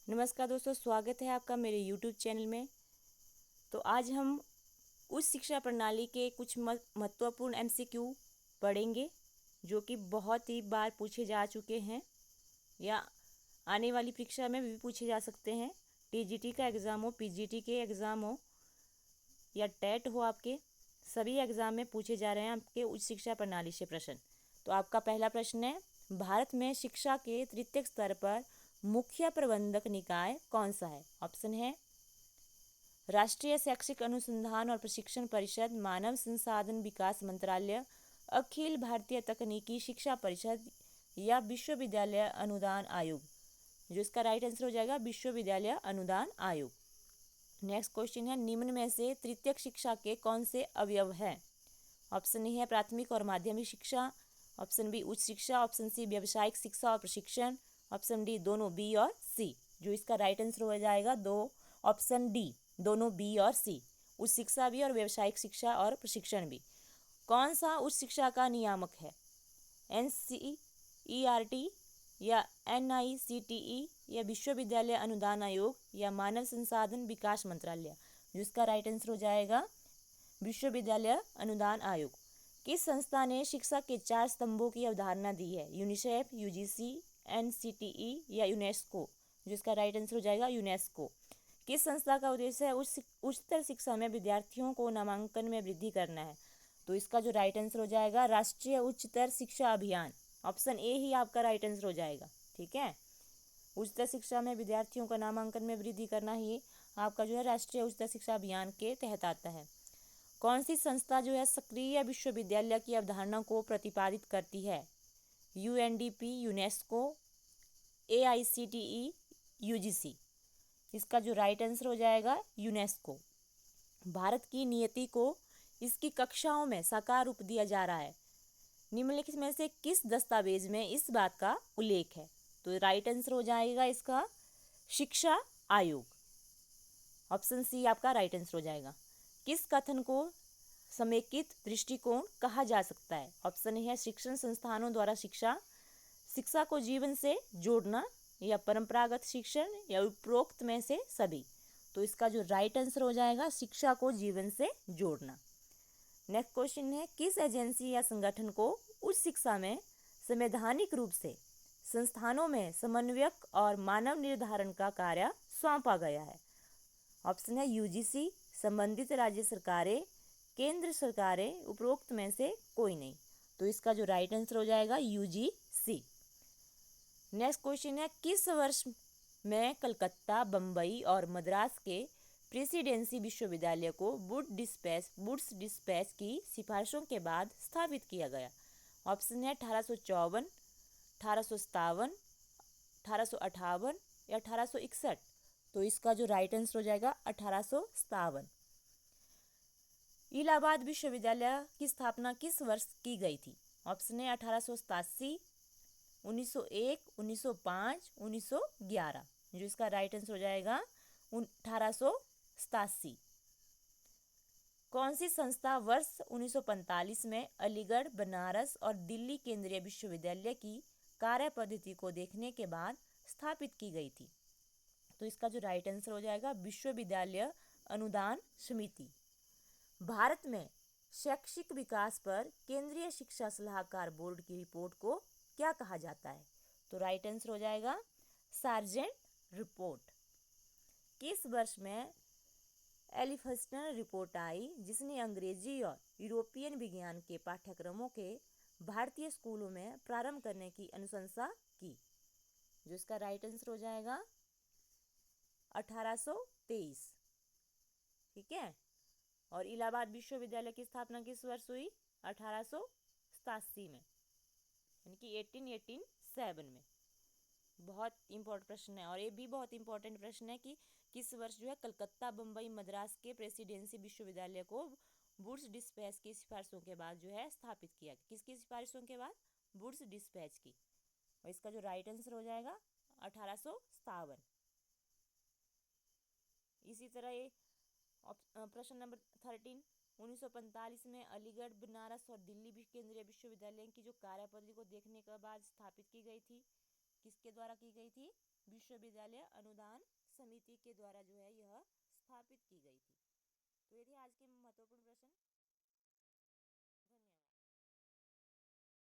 नमस्कार दोस्तों, स्वागत है आपका मेरे YouTube चैनल में। तो आज हम उच्च शिक्षा प्रणाली के कुछ महत्वपूर्ण MCQ पढ़ेंगे जो कि बहुत ही बार पूछे जा चुके हैं या आने वाली परीक्षा में भी पूछे जा सकते हैं। TGT का एग्ज़ाम हो, PGT के एग्ज़ाम हो या टेट हो, आपके सभी एग्ज़ाम में पूछे जा रहे हैं आपके उच्च शिक्षा प्रणाली से प्रश्न। तो आपका पहला प्रश्न है, भारत में शिक्षा के तृतीय स्तर पर मुख्य प्रबंधक निकाय कौन सा है? ऑप्शन है राष्ट्रीय शैक्षिक अनुसंधान और प्रशिक्षण परिषद, मानव संसाधन विकास मंत्रालय, अखिल भारतीय तकनीकी शिक्षा परिषद या विश्वविद्यालय अनुदान आयोग। जो इसका राइट आंसर हो जाएगा विश्वविद्यालय अनुदान आयोग। नेक्स्ट क्वेश्चन है, निम्न में से तृतीयक शिक्षा के कौन से अवयव हैं? ऑप्शन ए है प्राथमिक और माध्यमिक शिक्षा, ऑप्शन बी उच्च शिक्षा, ऑप्शन सी व्यावसायिक शिक्षा और प्रशिक्षण, ऑप्शन डी दोनों बी और सी। जो इसका राइट आंसर हो जाएगा ऑप्शन डी, दोनों बी और सी, उच्च शिक्षा भी और व्यावसायिक शिक्षा और प्रशिक्षण भी। कौन सा उच्च शिक्षा का नियामक है? NCERT या NICTE या विश्वविद्यालय अनुदान आयोग या मानव संसाधन विकास मंत्रालय। जिसका राइट आंसर हो जाएगा विश्वविद्यालय अनुदान आयोग। किस संस्था ने शिक्षा के 4 स्तंभों की अवधारणा दी है? यूनिसेफ, UGC, NCTE या यूनेस्को। जिसका राइट आंसर हो जाएगा यूनेस्को। किस संस्था का उद्देश्य है उच्चतर शिक्षा में विद्यार्थियों को नामांकन में वृद्धि करना है? तो इसका जो राइट आंसर हो जाएगा राष्ट्रीय उच्चतर शिक्षा अभियान। ऑप्शन ए ही आपका राइट आंसर हो जाएगा। ठीक है, उच्चतर शिक्षा में विद्यार्थियों का नामांकन में वृद्धि करना ही आपका जो है राष्ट्रीय उच्चतर शिक्षा अभियान के तहत आता है। कौन सी संस्था जो है सक्रिय विश्वविद्यालय की अवधारणा को प्रतिपादित करती है? UNDP, UNESCO, AICTE, UGC। इसका जो राइट आंसर हो जाएगा यूनेस्को। भारत की नियति को इसकी कक्षाओं में साकार रूप दिया जा रहा है। निम्नलिखित में से किस दस्तावेज में इस बात का उल्लेख है? तो राइट आंसर हो जाएगा इसका शिक्षा आयोग। ऑप्शन सी आपका राइट आंसर हो जाएगा। किस कथन को समेकित दृष्टिकोण कहा जा सकता है? ऑप्शन है शिक्षण संस्थानों द्वारा शिक्षा को जीवन से जोड़ना या परंपरागत शिक्षण या उपरोक्त में से सभी। तो इसका जो राइट आंसर हो जाएगा शिक्षा को जीवन से जोड़ना। नेक्स्ट क्वेश्चन है, किस एजेंसी या संगठन को उच्च शिक्षा में संवैधानिक रूप से संस्थानों में समन्वयक और मानव निर्धारण का कार्य सौंपा गया है? ऑप्शन है UGC, संबंधित राज्य सरकारें, केंद्र सरकारें, उपरोक्त में से कोई नहीं। तो इसका जो राइट आंसर हो जाएगा UGC। नेक्स्ट क्वेश्चन है, किस वर्ष में कलकत्ता, बम्बई और मद्रास के प्रेसिडेंसी विश्वविद्यालय को वुड्स डिस्पैच की सिफारिशों के बाद स्थापित किया गया? ऑप्शन है 1854, 1857, 1858 या 1861। तो इसका जो राइट आंसर हो जाएगा 1857। इलाहाबाद विश्वविद्यालय की स्थापना किस वर्ष की गई थी? ऑप्शन है 1887, 1901, 1905, 1911। जो इसका राइट आंसर हो जाएगा 1887। कौन सी संस्था वर्ष 1945 में अलीगढ़, बनारस और दिल्ली केंद्रीय विश्वविद्यालय की कार्य पद्धति को देखने के बाद स्थापित की गई थी? तो इसका जो राइट आंसर हो जाएगा विश्वविद्यालय अनुदान समिति। भारत में शैक्षिक विकास पर केंद्रीय शिक्षा सलाहकार बोर्ड की रिपोर्ट को क्या कहा जाता है? तो राइट आंसर हो जाएगा सार्जेंट रिपोर्ट। किस वर्ष में एलिफस्टन रिपोर्ट आई जिसने अंग्रेजी और यूरोपियन विज्ञान के पाठ्यक्रमों के भारतीय स्कूलों में प्रारंभ करने की अनुशंसा की? जो इसका राइट आंसर हो जाएगा 1823। ठीक है, और इलाहाबाद विश्वविद्यालय की स्थापना किस वर्ष हुई? 1887 में, यानी कि 1887 में। बहुत इंपॉर्टेंट प्रश्न है, और ये भी बहुत इंपॉर्टेंट प्रश्न है कि किस वर्ष जो है कलकत्ता, बम्बई, मद्रास के प्रेसिडेंसी विश्वविद्यालय को वुड्स डिस्पैच की सिफारिशों के बाद जो है स्थापित किया? किसकी सिफारिशों के बाद? वुड्स डिस्पैच की। और इसका जो राइट आंसर हो जाएगा 1857। इसी तरह ये प्रश्न नंबर 13, 1945 में अलीगढ़, बनारस और दिल्ली केंद्रीय विश्वविद्यालय की जो कार्य पद्धति को देखने के बाद स्थापित की गई थी, किसके द्वारा की गई थी? विश्वविद्यालय अनुदान समिति के द्वारा जो है यह स्थापित की गई थी। तो ये थे आज के महत्वपूर्ण प्रश्न।